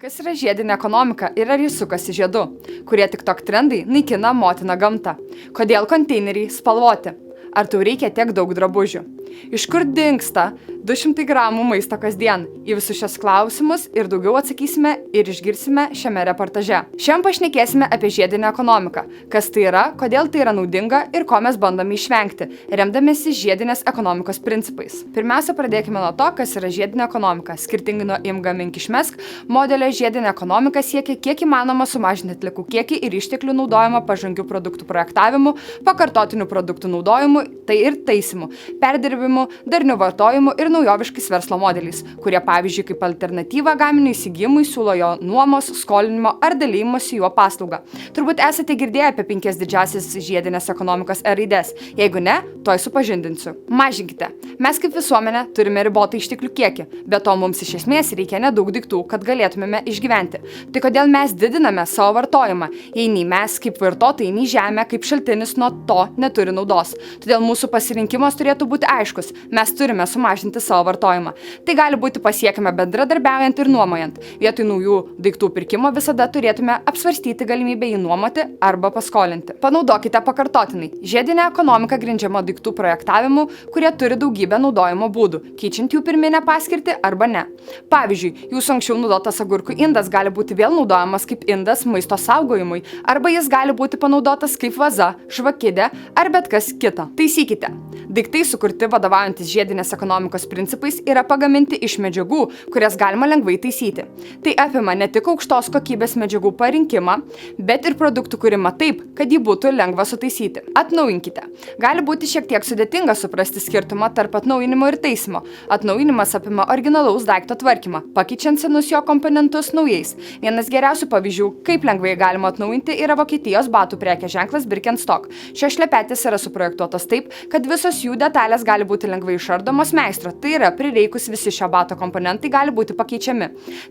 Kas yra žiedinė ekonomika ir ar jis sukasi žiedu, kurie TikTok trendai naikina motiną gamtą? Kodėl konteineriai spalvoti? Ar tau reikia tiek daug drabužių? Iš kur dingsta 200 gramų maisto kasdien? Į visus šios klausimus ir daugiau atsakysime ir išgirsime šiame reportaže. Šiandien pašnekėsime apie žiedinę ekonomiką, kas tai yra, kodėl tai yra naudinga ir ko mes bandome išvengti, remdamiesi žiedinės ekonomikos principais. Pirmiausia, pradėkime nuo to, kas yra žiedinė ekonomika. Skirtingai nuo imk gamink išmesk, modelio žiedinė ekonomika siekia kiek įmanoma sumažinti atliekų kiekį ir išteklių naudojimą pažangių produktų projektavimu, pakartotinių produktų naudojimu, tai ir taisymu, perdirbimu, darniu vartojimu ir naujoviškais verslo modeliais, kurie pavyzdžiui kaip alternatyvą gaminio įsigijimui siūlo jo nuomos, skolinimo ar dalymosi juo paslaugą. Turbūt esate girdėję apie 5 didžiausias žiedinės ekonomikos raides. Jeigu ne, tuoj supažindinsiu. Mažinkite. Mes kaip visuomenė turime ribotą išteklių kiekį, bet to mums iš esmės reikia nedaug daiktų, kad galėtumėme išgyventi. Tai kodėl mes didiname savo vartojimą, jei nei mes kaip vartotojai, nei žemė kaip šaltinis nuo to neturi naudos. Todėl mūsų pasirinkimas turėtų būti aiškus. Mes turime sumažinti savo vartojimą. Tai gali būti pasiekiama bendradarbiaujant ir nuomojant. Vietoj naujų daiktų pirkimo visada turėtume apsvarstyti galimybę jį nuomoti arba paskolinti. Panaudokite pakartotinai. Žiedinė ekonomika grindžiama daiktų projektavimu, kurie turi daugybę naudojimo būdų, keičiant jų pirminę paskirtį arba ne. Pavyzdžiui, jūsų anksčiau naudotas agurkų indas gali būti vėl naudojamas kaip indas maisto saugojimui, arba jis gali būti panaudotas kaip vaza, žvakidė ar bet kas kita. Taisykite. Daiktai sukurti vadovaujantis žiedinės ekonomikos principais yra pagaminti iš medžiagų, kurias galima lengvai taisyti. Tai apima ne tik aukštos kokybės medžiagų parinkimą, bet ir produktų kūrimą taip, kad jį būtų lengva sutaisyti. Atnaujinkite. Gali būti šiek tiek sudėtinga suprasti skirtumą tarp atnaujinimo ir taisymo. Atnaujinimas apima originalaus daikto tvarkymą, pakeičiant senus jo komponentus naujais. Vienas geriausių pavyzdžių, kaip lengvai galima atnaujinti, yra Vokietijos batų prekės ženklas Birkenstock. Šios šlepetės yra suprojektuotos taip, kad visos jų detalės gali būti lengvai išardomos meistro, tai yra prireikus visi šio bato komponentai gali būti pakeičiami.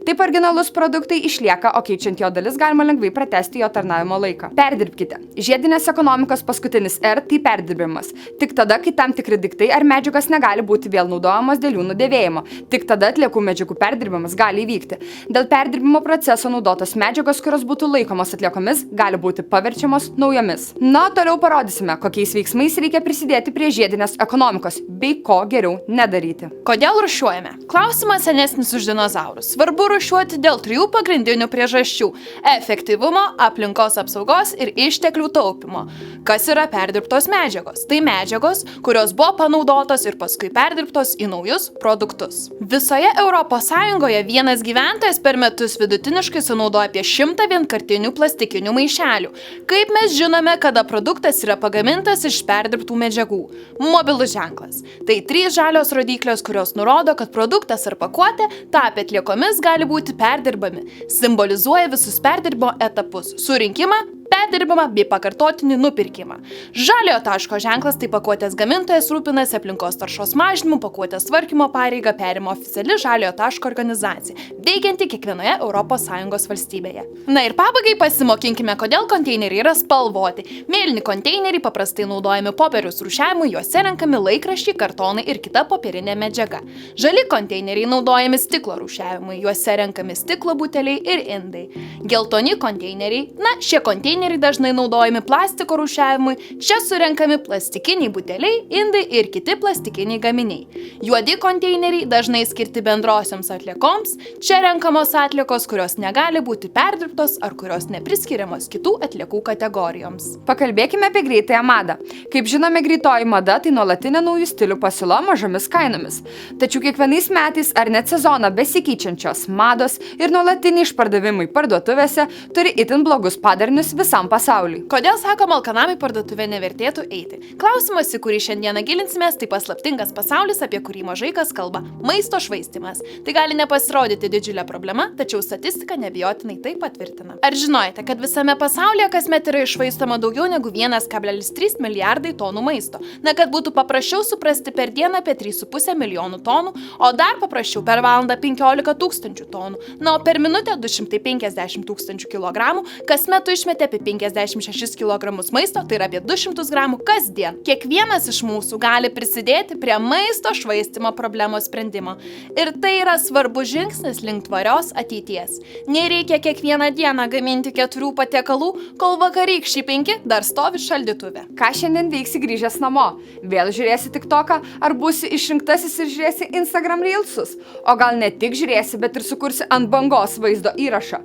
Taip originalus produktai išlieka, o keičiant jo dalis galima lengvai pratęsti jo tarnavimo laiką. Perdirbkite. Žiedinės ekonomikos paskutinis R tai perdirbimas. Tik tada, kai tam tikri daiktai ar medžiagos negali būti vėl naudojamos dėl jų nudėvėjimo. Tik tada atliekų medžiagų perdirbimas gali įvykti. Dėl perdirbimo proceso naudotos medžiagos, kurios būtų laikomos atliekomis, gali būti paverčiamos naujomis. Na, toliau parodysime, kokiais veiksmais reikia prisidėti prie žiedinės ekonomikos, bei ko geriau nedaryti. Kodėl rūšiuojame? Klausimas senesnis už dinozaurus. Svarbu rūšiuoti dėl 3 pagrindinių priežasčių – efektyvumo, aplinkos apsaugos ir išteklių taupimo. Kas yra perdirbtos medžiagos? Tai medžiagos, kurios buvo panaudotos ir paskui perdirbtos į naujus produktus. Visoje Europos Sąjungoje vienas gyventojas per metus vidutiniškai sunaudoja apie 100 vienkartinių plastikinių maišelių. Kaip mes žinome, kada produktas yra pagamintas iš perdirbtų medžiagų? Mobilus ženklas. Tai 3 žalios rodyklės, kurios nurodo, kad produktas ar pakuotė tapę atliekomis gali būti perdirbami. Simbolizuoja visus perdirbimo etapus – surinkimą, perdirbimą bei pakartotinį nupirkimą. Žaliojo taško ženklas tai pakuotės gamintojas rūpinasi aplinkos taršos mažinimu, pakuotės tvarkymo pareigą perima oficiali žaliojo taško organizacija, veikianti kiekvienoje ES valstybėje. Na ir pabaigai pasimokinkime, kodėl konteineriai yra spalvoti. Mėlyni konteineriai paprastai naudojami popieriaus rūšiavimui, juose renkami laikraščiai, kartonai ir kita popierinė medžiaga. Žali konteineriai naudojami stiklo rūšiavimui, juose renkami stiklo buteliai ir indai. Geltoni konteineriai, šie konteineriai dažnai naudojami plastiko rūšiavimui, čia surenkami plastikiniai buteliai, indai ir kiti plastikiniai gaminiai. Juodi konteineriai dažnai skirti bendrosioms atliekoms, čia renkamos atliekos, kurios negali būti perdirbtos ar kurios nepriskiriamos kitų atliekų kategorijoms. Pakalbėkime apie greitąją madą. Kaip žinome, greitoji mada tai nuolatinė naujų stilių pasiūla mažomis kainomis. Tačiau kiekvienais metais ar net sezoną besikeičiančios mados ir nuolatiniai išpardavimai parduotuvėse turi itin blogus padarinius visam pasauliui. Kodėl, sakoma, alkanam į parduotuvę nevertėtų eiti? Klausimas, į kurį šiandieną gilinsimės, tai paslaptingas pasaulis, apie kurį mažai kas kalba – maisto švaistymas. Tai gali nepasirodyti didžiulė problema, tačiau statistika neabejotinai tai patvirtina. Ar žinojate, kad visame pasaulyje kasmet yra iššvaistoma daugiau negu 1,3 milijardai tonų maisto? Na, kad būtų paprasčiau suprasti, per dieną apie 3,5 milijonų tonų, o dar paprasčiau per valandą 15 000 tonų, na, o per minutę 250 000 kilogramų, kas metu išmetė apie 56 kg maisto, tai yra apie 200 gramų kasdien. Kiekvienas iš mūsų gali prisidėti prie maisto švaistimo problemos sprendimo. Ir tai yra svarbus žingsnis link tvarios ateities. Nereikia kiekvieną dieną gaminti 4 patiekalų, kol vakarykščiai 5 dar stovi šaldytuve. Ką šiandien veiksi grįžęs namo? Vėl žiūrėsi TikToką, ar būsi išrinktasis ir žiūrėsi Instagram Reelsus? O gal ne tik žiūrėsi, bet ir sukursi ant bangos vaizdo įrašą?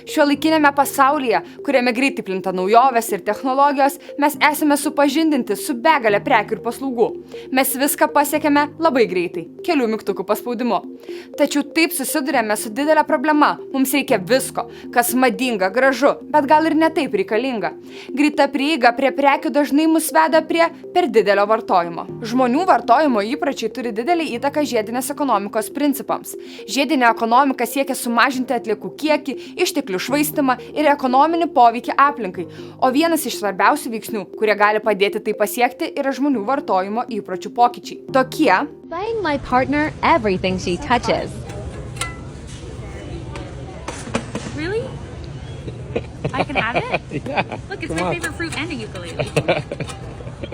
Šiuolaikinėme pasaulyje, kuriame greitai plinta naujovės ir technologijos, mes esame supažindinti su begalė prekių ir paslaugų. Mes viską pasiekėme labai greitai, kelių mygtukų paspaudimu. Tačiau taip susidurėme su didelė problema. Mums reikia visko, kas madinga, gražu, bet gal ir ne taip reikalinga. Greita prieiga prie prekių dažnai mus veda prie per didelio vartojimo. Žmonių vartojimo įpročiai turi didelį įtaką žiedinės ekonomikos principams. Žiedinė ekonomika siekia sumažinti atliekų kiekį, išteklių švaistimą ir ekonominį poveikį aplinkai. O vienas iš svarbiausių veiksnių, kurie gali padėti tai pasiekti, yra žmonių vartojimo įpročių pokyčiai. Tokie: buying my partner everything she touches. Really? I can have it? Yeah. Look, it's my favorite fruit and a ukulele.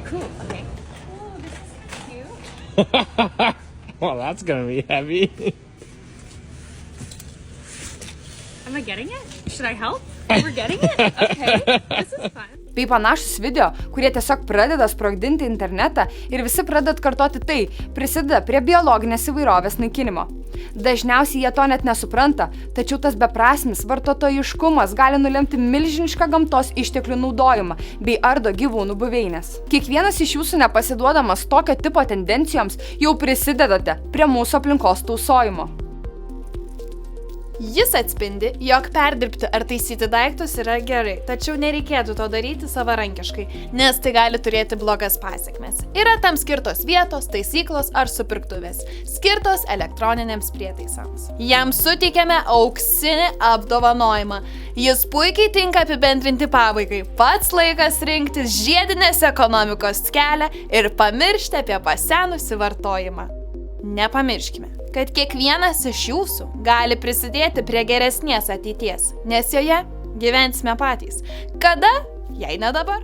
Cool, okay. Oh, this is cute. Well, that's gonna be heavy. Am I getting it? Should I help? We're getting it? Okay, this is fun. bei panašus video, kurie tiesiog pradeda sprogdinti internetą ir visi pradeda atkartoti tai, prisideda prie biologinės įvairovės naikinimo. Dažniausiai jie to net nesupranta, tačiau tas beprasmis vartotojiškumas gali nulemti milžinišką gamtos išteklių naudojimą bei ardo gyvūnų buveinės. Kiekvienas iš jūsų nepasiduodamas tokio tipo tendencijoms jau prisidedate prie mūsų aplinkos tausojimo. Jis atspindi, jog perdirbti ar taisyti daiktus yra gerai, tačiau nereikėtų to daryti savarankiškai, nes tai gali turėti blogas pasekmes. Yra tam skirtos vietos, taisyklos ar supirktuvės, skirtos elektroniniams prietaisams. Jam suteikiame auksinį apdovanojimą. Jis puikiai tinka apibendrinti pabaigai. Pats laikas rinktis žiedinės ekonomikos kelią ir pamiršti apie pasenusį vartojimą. Nepamirškime, kad kiekvienas iš jūsų gali prisidėti prie geresnės ateities, nes joje gyvensime patys. Kada? Jei ne dabar.